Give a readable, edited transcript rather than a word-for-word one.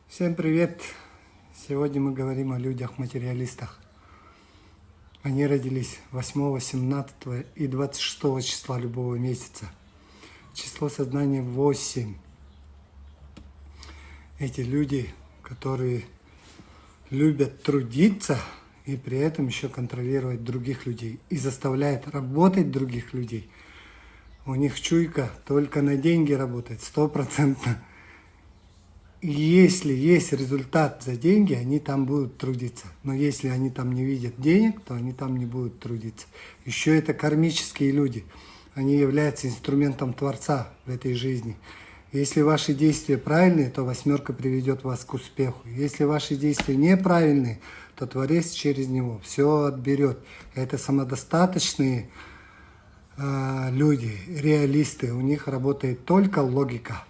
Всем привет! Сегодня мы говорим о людях-материалистах. Они родились 8, 17 и 26 числа любого месяца. Число сознания 8. Эти люди, которые любят трудиться и при этом еще контролировать других людей и заставляют работать других людей. У них чуйка только на деньги работает, 100%. И если есть результат за деньги, они там будут трудиться. Но если они там не видят денег, то они там не будут трудиться. Еще это кармические люди. Они являются инструментом Творца в этой жизни. Если ваши действия правильные, то восьмерка приведет вас к успеху. Если ваши действия неправильные, то Творец через него все отберет. Это самодостаточные люди, реалисты. У них работает только логика.